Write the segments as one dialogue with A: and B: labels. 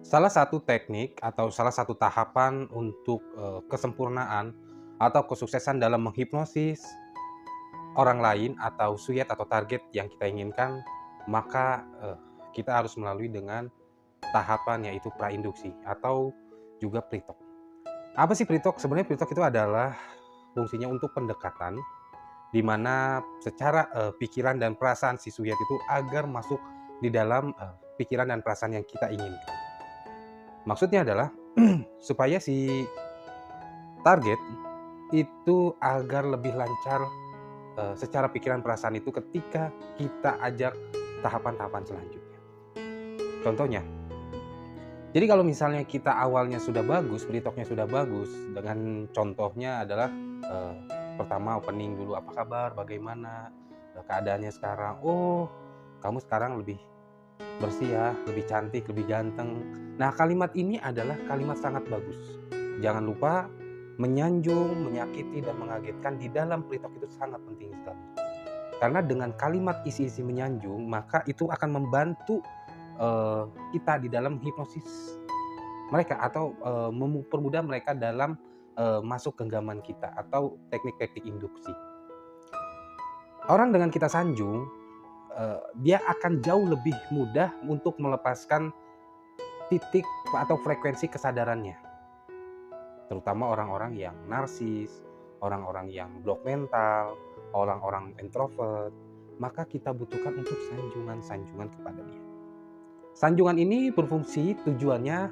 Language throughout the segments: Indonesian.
A: Salah satu teknik atau salah satu tahapan untuk, kesempurnaan atau kesuksesan dalam menghipnosis orang lain atau suyet atau target yang kita inginkan, maka, kita harus melalui dengan tahapan yaitu prainduksi atau juga pre-talk. Apa sih pre-talk? Sebenarnya pre-talk itu adalah fungsinya untuk pendekatan, di mana secara, pikiran dan perasaan si suyet itu agar masuk di dalam, pikiran dan perasaan yang kita inginkan. Maksudnya adalah supaya si target itu agar lebih lancar, secara pikiran perasaan itu ketika kita ajak tahapan-tahapan selanjutnya. Contohnya, jadi kalau misalnya kita awalnya sudah bagus, pre-talk-nya sudah bagus, dengan contohnya adalah, eee, pertama opening dulu, "Apa kabar? Bagaimana, keadaannya sekarang? Oh, kamu sekarang lebih bersih ya, lebih cantik, lebih ganteng." Nah, kalimat ini adalah kalimat sangat bagus. Jangan lupa menyanjung, menyakiti, dan mengagetkan di dalam pre-talk itu sangat penting sekali. Karena dengan kalimat isi-isi menyanjung, maka itu akan membantu, kita di dalam hipnosis mereka atau, mempermudah mereka dalam, masuk genggaman kita atau teknik-teknik induksi. Orang dengan kita sanjung, dia akan jauh lebih mudah untuk melepaskan titik atau frekuensi kesadarannya, terutama orang-orang yang narsis, orang-orang yang blok mental, orang-orang introvert, maka kita butuhkan untuk sanjungan-sanjungan kepada dia. Sanjungan ini berfungsi tujuannya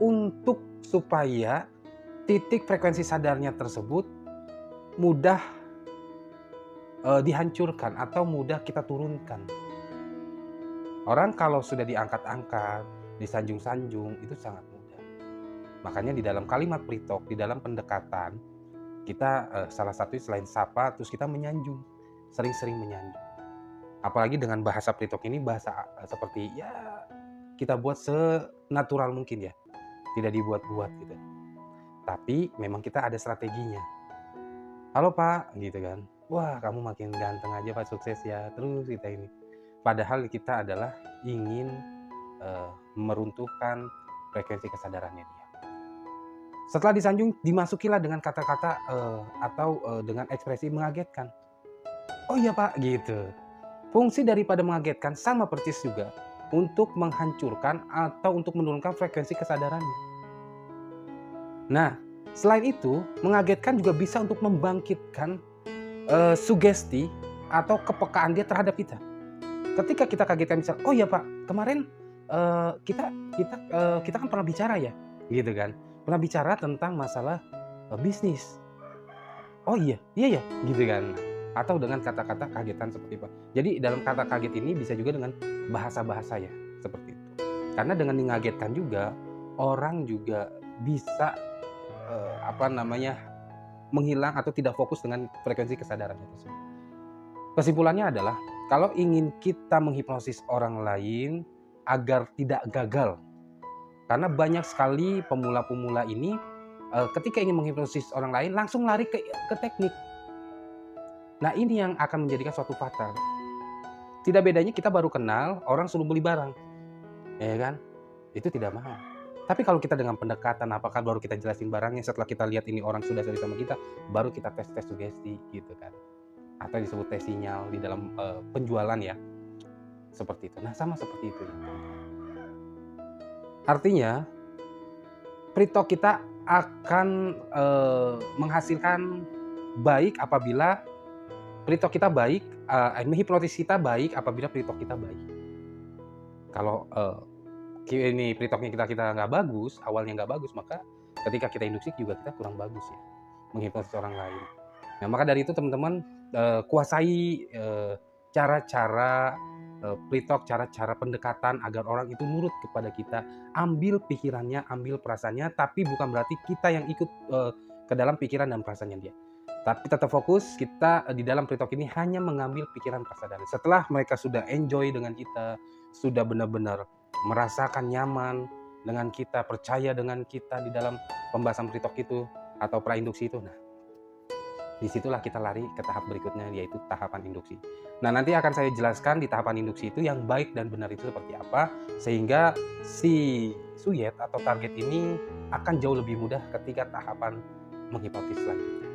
A: untuk supaya titik frekuensi sadarnya tersebut mudah, dihancurkan atau mudah kita turunkan. Orang kalau sudah diangkat-angkat, disanjung-sanjung, itu sangat mudah. Makanya di dalam kalimat pre-talk, di dalam pendekatan, kita, salah satunya selain sapa, terus kita menyanjung, sering-sering menyanjung. Apalagi dengan bahasa pre-talk ini bahasa, seperti ya kita buat senatural mungkin ya, tidak dibuat-buat gitu. Tapi memang kita ada strateginya. "Halo Pak," gitu kan. "Wah, kamu makin ganteng aja Pak, sukses ya." Terus kita ini. Padahal kita adalah ingin, meruntuhkan frekuensi kesadarannya dia. Setelah disanjung, dimasukilah dengan kata-kata, atau, dengan ekspresi mengagetkan. "Oh iya Pak," gitu. Fungsi daripada mengagetkan sama persis juga untuk menghancurkan atau untuk menurunkan frekuensi kesadarannya. Nah, selain itu, mengagetkan juga bisa untuk membangkitkan, sugesti atau kepekaan dia terhadap kita. Ketika kita kagetkan misal, "Oh ya Pak, kemarin, kita kan pernah bicara ya?" Gitu kan. Pernah bicara tentang masalah, bisnis. "Oh iya? Iya ya?" Gitu kan. Atau dengan kata-kata kagetan seperti apa. Jadi dalam kata kaget ini bisa juga dengan bahasa-bahasa ya, seperti itu. Karena dengan mengagetkan juga, orang juga bisa, apa namanya, menghilang atau tidak fokus dengan frekuensi kesadarannya tersebut. Kesimpulannya adalah, kalau ingin kita menghipnosis orang lain agar tidak gagal, karena banyak sekali pemula-pemula ini, ketika ingin menghipnosis orang lain langsung lari ke teknik. Nah, ini yang akan menjadikan suatu fatal. Tidak bedanya kita baru kenal, orang suruh beli barang, ya kan? Itu tidak mau. Tapi kalau kita dengan pendekatan, apakah baru kita jelasin barangnya, setelah kita lihat ini orang sudah serius sama kita, baru kita tes-tes sugesti gitu kan. Atau disebut tes sinyal di dalam, penjualan ya, seperti itu. Nah, sama seperti itu. Artinya, pre-talk kita akan, menghasilkan baik apabila pre-talk kita baik, menghipnotis kita baik apabila pre-talk kita baik. Kalau, ini pre-talk-nya kita nggak bagus, awalnya nggak bagus, maka ketika kita induksi juga kita kurang bagus ya, menghipnotis orang lain. Nah, maka dari itu teman-teman, kuasai, cara-cara, pre-talk, cara-cara pendekatan agar orang itu nurut kepada kita. Ambil pikirannya, ambil perasaannya, tapi bukan berarti kita yang ikut, ke dalam pikiran dan perasaannya dia. Tapi tetap fokus, kita, di dalam pre-talk ini hanya mengambil pikiran, perasaan. Setelah mereka sudah enjoy dengan kita, sudah benar-benar merasakan nyaman dengan kita, percaya dengan kita di dalam pembahasan pre-talk itu atau prainduksi itu. Nah, disitulah kita lari ke tahap berikutnya, yaitu tahapan induksi. Nah, nanti akan saya jelaskan di tahapan induksi itu yang baik dan benar itu seperti apa, sehingga si suyet atau target ini akan jauh lebih mudah ketika tahapan menghipnotis selanjutnya.